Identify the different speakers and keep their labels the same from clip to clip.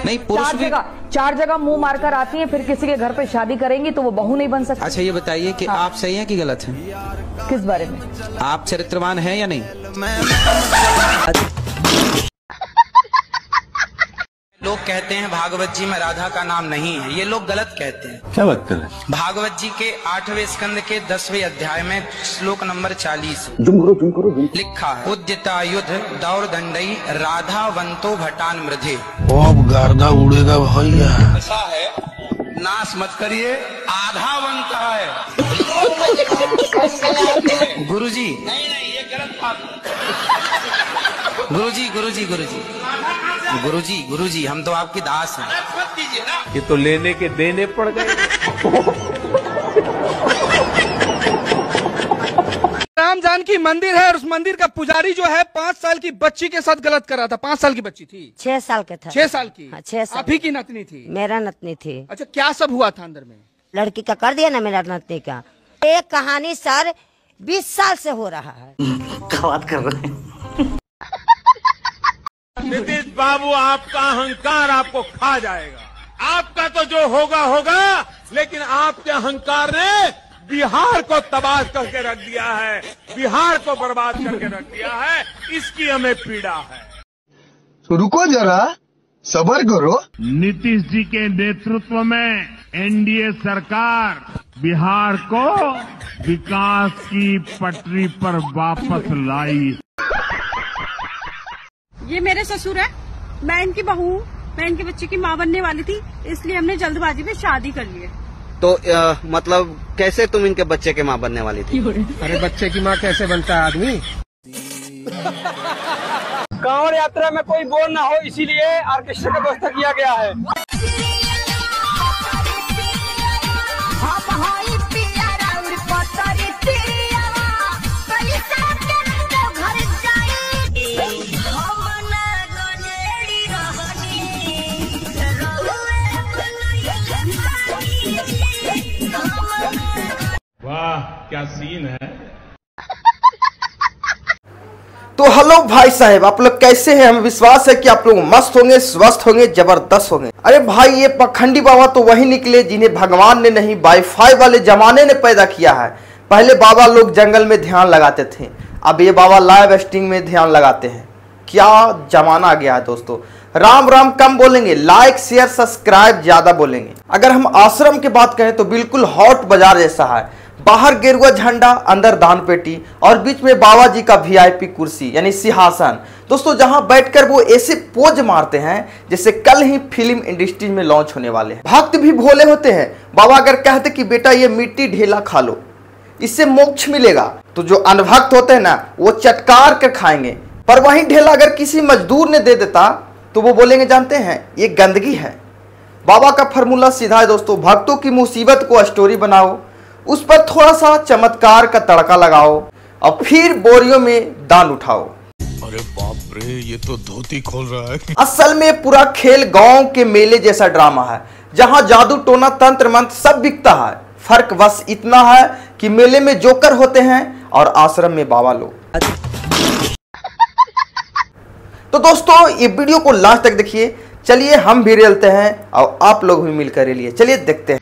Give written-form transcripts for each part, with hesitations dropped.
Speaker 1: नहीं, पुरुष भी
Speaker 2: चार जगह मुंह मारकर आती हैं, फिर किसी के घर पे शादी करेंगी तो वो बहू नहीं बन सकती।
Speaker 1: अच्छा ये बताइए कि आप सही हैं कि गलत हैं?
Speaker 2: किस बारे में?
Speaker 1: आप चरित्रवान हैं या नहीं? लोग कहते हैं भागवत जी में राधा का नाम नहीं है, ये लोग गलत कहते हैं।
Speaker 3: क्या बात कर रहे हैं?
Speaker 1: भागवत जी के 8वें स्कंद के 10वें अध्याय में श्लोक नंबर 40 लिखा है, उद्यता युद्ध दौड़ दंडई राधावंतो भटान मृधे।
Speaker 3: अब गार्दा उड़ेगा भैया।
Speaker 1: ऐसा है, नाश मत करिए, आधावंत है। गुरुजी नहीं ये गलत बात। गुरुजी हम तो आपकी दास हैं।
Speaker 3: ये तो लेने के देने पड़ गए।
Speaker 4: राम जानकी मंदिर है और उस मंदिर का पुजारी जो है 5 साल की बच्ची के साथ गलत कर रहा था। 5 साल की बच्ची थी?
Speaker 5: 6 साल का था।
Speaker 4: 6 साल की?
Speaker 5: हाँ, 6 साल।
Speaker 4: आप ही की नतनी थी?
Speaker 5: मेरा नतनी थी।
Speaker 4: अच्छा, क्या सब हुआ था अंदर में?
Speaker 5: लड़की का कर दिया ना मेरा नतनी का। ये कहानी सर 20 साल से हो रहा है।
Speaker 3: क्या बात कर रहे हैं? नीतीश बाबू, आपका अहंकार आपको खा जाएगा। आपका तो जो होगा होगा, लेकिन आपके अहंकार ने बिहार को तबाह करके रख दिया है, बिहार को बर्बाद करके रख दिया है। इसकी हमें पीड़ा है।
Speaker 6: तो रुको जरा, सब्र करो।
Speaker 7: नीतीश जी के नेतृत्व में एनडीए सरकार बिहार को विकास की पटरी पर वापस लाई।
Speaker 8: ये मेरे ससुर है, मैं इनकी बहू हूँ, मैं इनके बच्चे की माँ बनने वाली थी, इसलिए हमने जल्दबाजी में शादी कर ली है।
Speaker 9: तो मतलब कैसे तुम इनके बच्चे के माँ बनने वाली थी?
Speaker 4: अरे बच्चे की माँ कैसे बनता है आदमी? कांवड़ यात्रा में कोई बोर ना हो, इसीलिए ऑर्केस्ट्रा की व्यवस्था किया गया है।
Speaker 7: वाह क्या सीन है।
Speaker 10: तो हेलो भाई साहब, आप लोग कैसे हैं? हमें विश्वास है कि आप लोग मस्त होंगे, स्वस्थ होंगे, जबरदस्त होंगे। अरे भाई, ये पखंडी बाबा तो वही निकले जिन्हें भगवान ने नहीं, वाईफाई वाले जमाने ने पैदा किया है। पहले बाबा लोग जंगल में ध्यान लगाते थे, अब ये बाबा लाइव स्ट्रीम में ध्यान लगाते हैं। क्या जमाना आ गया है दोस्तों। राम राम कम बोलेंगे, लाइक शेयर सब्सक्राइब ज्यादा बोलेंगे। अगर हम आश्रम की बात करें तो बिल्कुल हॉट बाजार जैसा है। बाहर गेरुआ झंडा, अंदर दान पेटी और बीच में बाबा जी का वीआईपी कुर्सी यानी सिंहासन दोस्तों, जहां बैठकर वो ऐसे पोज मारते हैं जैसे कल ही फिल्म इंडस्ट्री में लॉन्च होने वाले हैं। भक्त भी भोले होते हैं। बाबा अगर कहते कि बेटा ये मिट्टी ढेला खा लो, इससे मोक्ष मिलेगा, तो जो अनभक्त होते हैं ना, वो चटकार कर खाएंगे। पर वही ढेला अगर किसी मजदूर ने दे देता तो वो बोलेंगे जानते हैं ये गंदगी है। बाबा का फॉर्मूला सीधा है दोस्तों, भक्तों की मुसीबत को स्टोरी बनाओ, उस पर थोड़ा सा चमत्कार का तड़का लगाओ और फिर बोरियों में दान उठाओ।
Speaker 3: अरे बाप रे, ये तो धोती खोल रहा है।
Speaker 10: असल में पूरा खेल गांव के मेले जैसा ड्रामा है, जहां जादू टोना तंत्र मंत्र सब बिकता है। फर्क बस इतना है कि मेले में जोकर होते हैं और आश्रम में बाबा लोग। तो दोस्तों ये वीडियो को लास्ट तक देखिए। चलिए हम भी रेलते हैं और आप लोग भी मिलकर रेलिए। चलिए देखते हैं।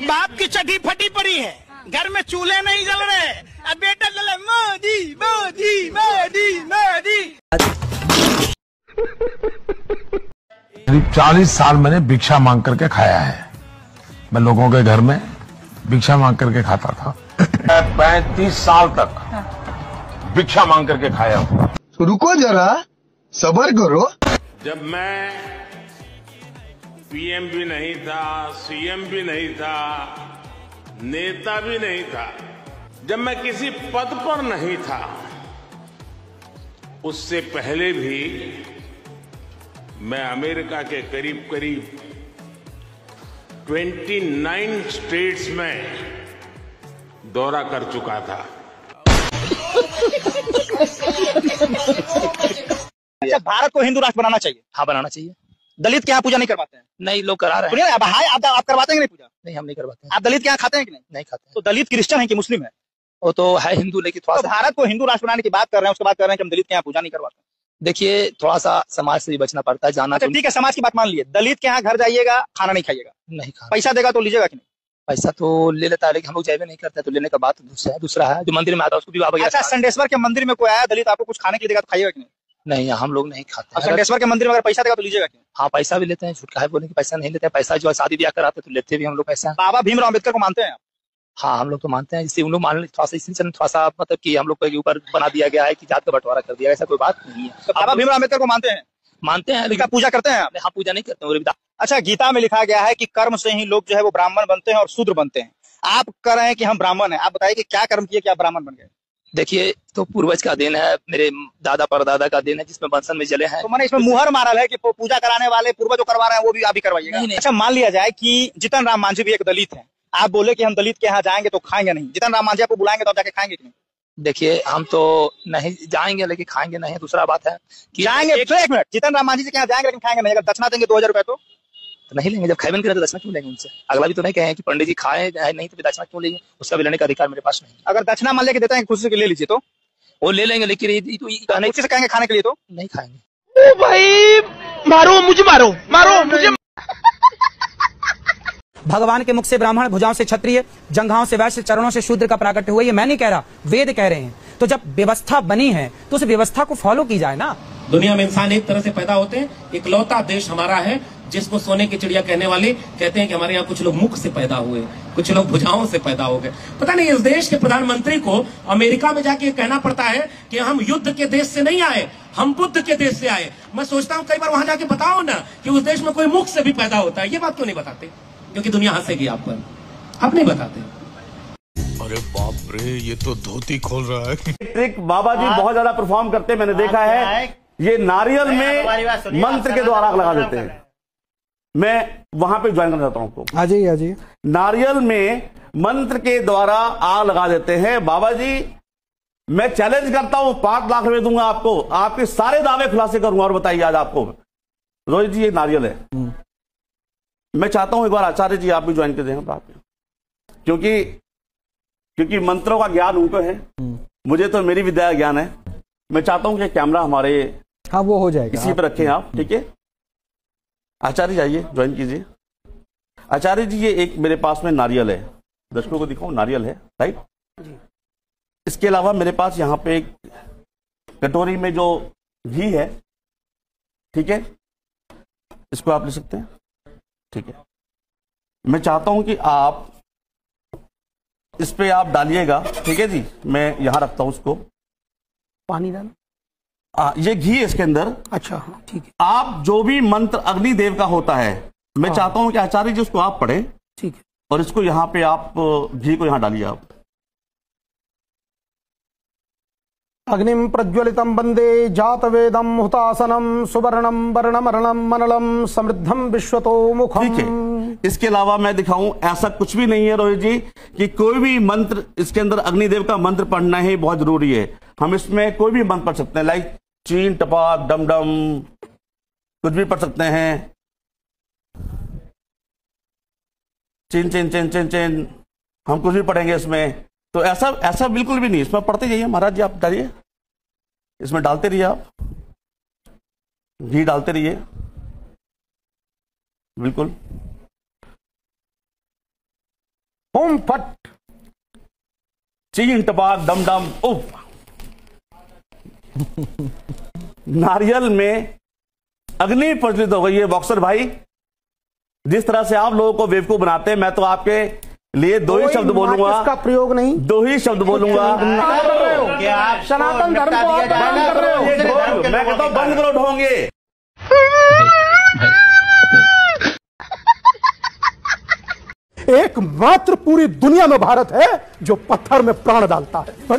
Speaker 4: बाप की चटी फटी पड़ी है, घर में चूल्हे नहीं जल रहे, अब बेटा चले मोदी मोदी मोदी मोदी।
Speaker 3: करीब 40 साल मैंने भिक्षा मांग करके खाया है। मैं लोगों के घर में भिक्षा मांग करके खाता था। 35 साल तक भिक्षा मांग करके खाया हूँ।
Speaker 6: तो रुको जरा, सब्र करो।
Speaker 7: जब मैं पीएम भी नहीं था, सीएम भी नहीं था, नेता भी नहीं था, जब मैं किसी पद पर नहीं था, उससे पहले भी मैं अमेरिका के करीब करीब 29 स्टेट्स में दौरा कर चुका था।
Speaker 4: भारत को हिंदू राष्ट्र बनाना चाहिए।
Speaker 11: हाँ, बनाना चाहिए।
Speaker 4: दलित के यहाँ पूजा नहीं करवाते हैं?
Speaker 11: नहीं, लोग करा रहे हैं।
Speaker 4: सुनिए, आप करवाते हैं कि नहीं पूजा?
Speaker 11: नहीं, हम नहीं करवाते हैं।
Speaker 4: आप दलित के यहाँ खाते हैं कि नहीं?
Speaker 11: नहीं खाते।
Speaker 4: तो दलित क्रिश्चियन है कि मुस्लिम है?
Speaker 11: वो तो है हिंदू, लेकिन थोड़ा
Speaker 4: तो भारत को हिंदू राष्ट्र बनाने की बात कर रहे हैं, उसके बाद कर रहे हैं कि हम दलित के यहाँ पूजा नहीं करवाते।
Speaker 11: देखिए, थोड़ा सा समाज से भी बचना पड़ता है, जाना।
Speaker 4: अच्छा ठीक है, समाज की बात मान लिए, दलित के यहाँ घर जाइएगा, खाना नहीं खाइएगा?
Speaker 11: नहीं खाना।
Speaker 4: पैसा देगा तो लीजिएगा कि नहीं?
Speaker 11: पैसा तो ले लेता है, लेकिन हम लोग जैवे नहीं करते, तो लेने का बात दूसरा है। जो मंदिर में आता है उसको भी वापस।
Speaker 4: अच्छा, संडेश्वर के मंदिर में कोई आया दलित, आपको कुछ खाने के लिए देगा तो खाइएगा कि नहीं?
Speaker 11: नहीं, हम लोग नहीं खाते।
Speaker 4: संडेश्वर के मंदिर में अगर पैसा देगा तो लीजिएगा कि नहीं?
Speaker 11: हाँ, पैसा भी लेते हैं, झूठ काहे बोलेंगे, पैसा नहीं लेते हैं। पैसा जो है शादी ब्याह कराते तो लेते भी हम लोग पैसा।
Speaker 4: बाबा भीमराव अम्बेडकर को मानते हैं?
Speaker 11: हाँ, हम लोग तो मानते हैं। इससे उन लोग मान ले थोड़ा सा, इसलिए थोड़ा सा मतलब कि हम लोग के ऊपर बना दिया गया है कि जात का बंटवारा कर दिया, ऐसा कोई बात नहीं है।
Speaker 4: तो बाबा भीमराव अम्बेडकर को मानते हैं?
Speaker 11: मानते हैं, लेकिन
Speaker 4: पूजा करते हैं?
Speaker 11: हाँ, पूजा नहीं करते हैं।
Speaker 4: अच्छा, गीता में लिखा गया है कि कर्म से ही लोग जो है वो ब्राह्मण बनते हैं और शूद्र बनते हैं। आप कह रहे हैं कि हम ब्राह्मण हैं, आप बताइए कि क्या कर्म किए कि आप ब्राह्मण बन गए?
Speaker 11: देखिए, तो पूर्वज का देन है, मेरे दादा परदादा का देन है, जिसमें बंसन में जले हैं।
Speaker 4: तो मैंने इसमें मुहर मारा है कि पूजा कराने वाले पूर्वज जो करवा रहे हैं वो भी आप ही करवाइएगा। अच्छा, मान लिया जाए कि जीतन राम मांझी भी एक दलित है, आप बोले कि हम दलित के यहाँ जाएंगे तो खाएंगे नहीं, जीतन राम मांझी आपको बुलाएंगे तो आप जाके खाएंगे कि नहीं?
Speaker 11: देखिए, हम तो नहीं जाएंगे, लेकिन खाएंगे नहीं। दूसरा बात है कि
Speaker 4: जाएंगे। एक मिनट, जीतन राम मांझी के यहाँ जाएंगे लेकिन खाएंगे नहीं, अगर दक्षिणा देंगे 2000 रुपए तो
Speaker 11: नहीं लेंगे। जब खाए करें तो दक्षिणा क्यों लेंगे उनसे? अगला भी तो नहीं कहे कि पंडित जी खाए नहीं तो दक्षिणा क्यों लेंगे? उसका भी लेने का अधिकार मेरे पास नहीं।
Speaker 4: अगर दक्षिणा मान लेके देते हैं खुशी से ले लीजिए तो
Speaker 11: वो ले लेंगे, लेकिन
Speaker 4: खुशी से कहेंगे खाने के लिए तो
Speaker 11: नहीं खाएंगे।
Speaker 4: ओ भाई, मारो मुझे, मारो मुझे।
Speaker 12: भगवान के मुख से ब्राह्मण, भुजाओं से क्षत्रिय, जंघाओं से वैश्य, चरणों से शूद्र का प्राकट्य हुआ। ये मैं नहीं कह रहा, वेद कह रहे हैं। तो जब व्यवस्था बनी है तो उस व्यवस्था को फॉलो की जाए ना।
Speaker 13: दुनिया में इंसान एक तरह से पैदा होते हैं। इकलौता देश हमारा है जिसको सोने की चिड़िया कहने वाले कहते हैं कि हमारे यहाँ कुछ लोग मुख से पैदा हुए, कुछ लोग भुजाओं से पैदा हो गए। पता नहीं इस देश के प्रधानमंत्री को अमेरिका में जाके कहना पड़ता है कि हम युद्ध के देश से नहीं आए, हम बुद्ध के देश से आए। मैं सोचता हूँ कई बार वहां जाके बताओ ना कि उस देश में कोई मुख से भी पैदा होता है। ये बात क्यों नहीं बताते? क्योंकि दुनिया हंसेगी आप पर, आप नहीं बताते।
Speaker 14: अरे बाप रे, ये तो धोती खोल रहा है।
Speaker 15: ट्रिक बाबा जी बहुत ज्यादा परफॉर्म करते हैं, मैंने देखा है। ये नारियल में मंत्र के द्वारा आग लगा देते हैं। मैं वहां पे ज्वाइन करना चाहता हूं आपको। आ जाइए। नारियल में मंत्र के द्वारा आग लगा देते हैं। बाबा जी, मैं चैलेंज करता हूं, 5 लाख रुपए दूंगा आपको, आपके सारे दावे खुलासे करूंगा। और बताइए आज आपको, रोहित जी, ये नारियल है। मैं चाहता हूं एक बार आचार्य जी आप भी ज्वाइन कर देंगे बात, क्योंकि मंत्रों का ज्ञान उनको है, मुझे तो मेरी विद्या का ज्ञान है। मैं चाहता हूं कि कैमरा हमारे वो हो जाएगा, इसी पर रखें आप, ठीक है? आचार्य जाइए, ज्वाइन कीजिए। आचार्य जी, ये एक मेरे पास में नारियल है, दर्शकों को दिखाऊं, नारियल है, राइट? इसके अलावा मेरे पास यहाँ पे एक कटोरी में जो घी है, ठीक है, इसको आप ले सकते हैं, ठीक है? मैं चाहता हूं कि आप इस पे आप डालिएगा, ठीक है जी? मैं यहां रखता हूं उसको, पानी डाल, ये घी इसके अंदर। अच्छा, ठीक है। आप जो भी मंत्र अग्निदेव का होता है, मैं चाहता हूं कि आचार्य जी उसको आप पढ़ें, ठीक है? और इसको यहां पे आप घी को यहां डालिए आप।
Speaker 16: अग्निम प्रज्वलितम वंदे जात वेदम हुतासनम सुवर्णम वर्णमरणम मनलम समृद्धम विश्वतो मुखम।
Speaker 15: ठीक है। इसके अलावा मैं दिखाऊं, ऐसा कुछ भी नहीं है रोहित जी कि कोई भी मंत्र, इसके अंदर अग्निदेव का मंत्र पढ़ना ही बहुत जरूरी है। हम इसमें कोई भी मंत्र पढ़ सकते हैं, लाइक चीन टपाक डम डम, कुछ भी पढ़ सकते हैं। चिन चिन चिन चिन चिन, हम कुछ भी पढ़ेंगे इसमें। तो ऐसा बिल्कुल भी नहीं, इसमें पढ़ते जाइए। महाराज जी आप डालिए, इसमें डालते रहिए, आप घी डालते रहिए, बिल्कुल। ओम फट चीन टपाक डम डम उफ। नारियल में अग्नि प्रज्वलित हो गई है। बॉक्सर भाई, जिस तरह से आप लोगों को बेवकूफ बनाते हैं, मैं तो आपके लिए दो ही शब्द बोलूंगा, इसका प्रयोग नहीं, दो ही शब्द बोलूंगा। सनातन धर्म को बंद कर रहे हो, मैं कहता हूं बंद करो ढोंगे।
Speaker 16: एकमात्र पूरी दुनिया में भारत है जो पत्थर में प्राण डालता है।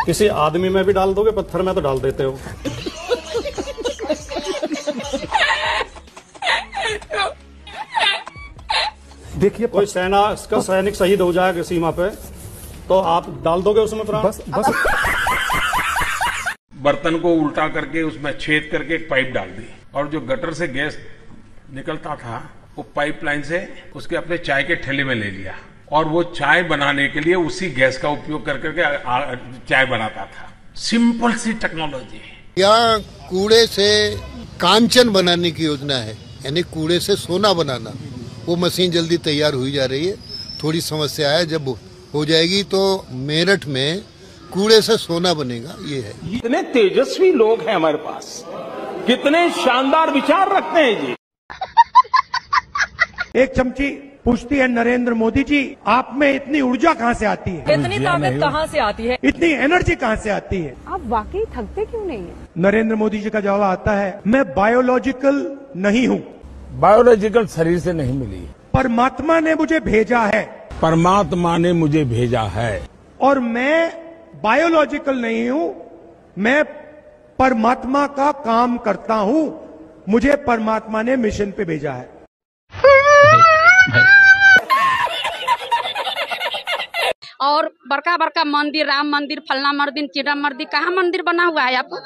Speaker 17: किसी आदमी में भी डाल दोगे, पत्थर में तो डाल देते हो।
Speaker 16: देखिए,
Speaker 17: कोई सेना का सैनिक शहीद हो जाएगा सीमा पे, तो आप डाल दोगे उसमें प्राण? बस
Speaker 3: बर्तन को उल्टा करके उसमें छेद करके एक पाइप डाल दी और जो गटर से गैस निकलता था वो पाइपलाइन से उसके अपने चाय के ठेले में ले लिया और वो चाय बनाने के लिए उसी गैस का उपयोग कर करके चाय बनाता था। सिंपल सी टेक्नोलॉजी।
Speaker 18: यहाँ कूड़े से कांचन बनाने की योजना है, यानी कूड़े से सोना बनाना। वो मशीन जल्दी तैयार हुई जा रही है। थोड़ी समस्या है, जब हो जाएगी तो मेरठ में कूड़े से सोना बनेगा। ये है।
Speaker 3: इतने तेजस्वी लोग हैं हमारे पास, कितने शानदार विचार रखते हैं जी।
Speaker 16: एक चमची पूछती है नरेंद्र मोदी जी, आप में इतनी ऊर्जा कहाँ से आती है?
Speaker 2: इतनी ताकत कहाँ से आती है?
Speaker 16: इतनी एनर्जी कहाँ से आती है?
Speaker 2: आप वाकई थकते क्यों नहीं है?
Speaker 16: नरेंद्र मोदी जी का जवाब आता है, मैं बायोलॉजिकल नहीं हूँ।
Speaker 3: बायोलॉजिकल शरीर से नहीं मिली,
Speaker 16: परमात्मा ने मुझे भेजा है।
Speaker 3: परमात्मा ने मुझे भेजा है
Speaker 16: और मैं बायोलॉजिकल नहीं हूँ, मैं परमात्मा का काम करता हूँ। मुझे परमात्मा ने मिशन पे भेजा है।
Speaker 8: और बड़का बड़का मंदिर, राम मंदिर, फलना मंदिर, चिड़ा मंदिर, कहाँ मंदिर बना हुआ है आपको?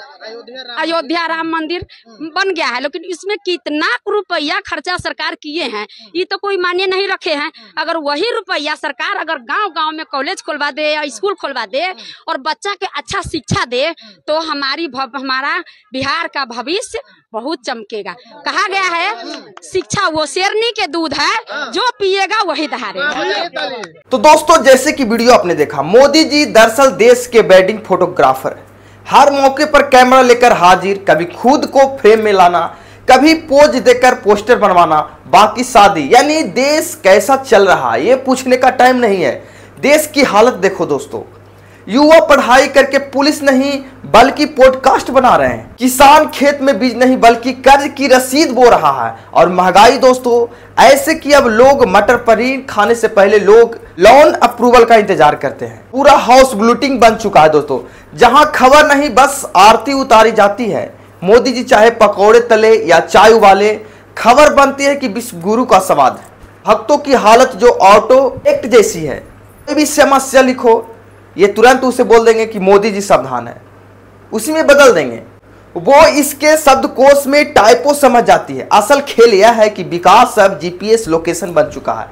Speaker 8: अयोध्या राम मंदिर बन गया है, लेकिन इसमें कितना रुपया खर्चा सरकार किए हैं ये तो कोई मान्य नहीं रखे हैं। अगर वही रुपया सरकार अगर गांव-गांव में कॉलेज खुलवा दे या स्कूल खुलवा दे और बच्चा के अच्छा शिक्षा दे तो हमारा बिहार का भविष्य बहुत चमकेगा। कहा गया है शिक्षा वो शेरनी के दूध है, जो पिएगा वही दहाड़ेगा।
Speaker 10: तो दोस्तों, जैसे कि वीडियो आपने देखा, मोदी जी दरअसल देश के वेडिंग फोटोग्राफर है। हर मौके पर कैमरा लेकर हाजिर, कभी खुद को फ्रेम में लाना, कभी पोज देकर पोस्टर बनवाना, बाकी शादी। यानी देश कैसा चल रहा है ये पूछने का टाइम नहीं है। देश की हालत देखो दोस्तों, युवा पढ़ाई करके पुलिस नहीं बल्कि पॉडकास्ट बना रहे हैं, किसान खेत में बीज नहीं बल्कि कर्ज की रसीद बो रहा है, और महंगाई दोस्तों ऐसे कि अब लोग मटर पनीर खाने से पहले लोग लोन अप्रूवल का इंतजार करते हैं। पूरा हाउस ब्लूटिंग बन चुका है दोस्तों, जहां खबर नहीं बस आरती उतारी जाती है। मोदी जी चाहे पकौड़े तले या चाय उबाले, खबर बनती है कि विश्व गुरु का स्वाद। भक्तों की हालत जो ऑटो एक्ट जैसी है, कोई भी समस्या लिखो ये तुरंत उसे बोल देंगे कि मोदी जी सावधान है, उसी में बदल देंगे। वो इसके शब्दकोश में टाइपो समझ जाती है। असल खेल यह है कि विकास अब जीपीएस लोकेशन बन चुका है।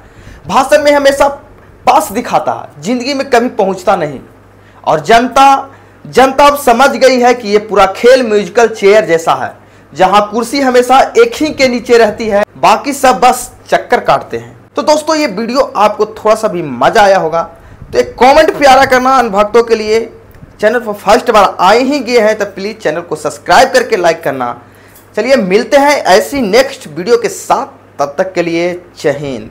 Speaker 10: भाषण में हमेशा पास दिखाता है, जिंदगी में कभी पहुंचता नहीं। और जनता अब समझ गई है कि ये पूरा खेल म्यूजिकल चेयर जैसा है, जहां कुर्सी हमेशा एक ही के नीचे रहती है, बाकी सब बस चक्कर काटते हैं। तो दोस्तों, ये वीडियो आपको थोड़ा सा भी मजा आया होगा तो एक कमेंट प्यारा करना अनभक्तों के लिए। चैनल पर फर्स्ट बार आए ही गए हैं तो प्लीज चैनल को सब्सक्राइब करके लाइक करना। चलिए मिलते हैं ऐसी नेक्स्ट वीडियो के साथ, तब तक के लिए जय हिंद।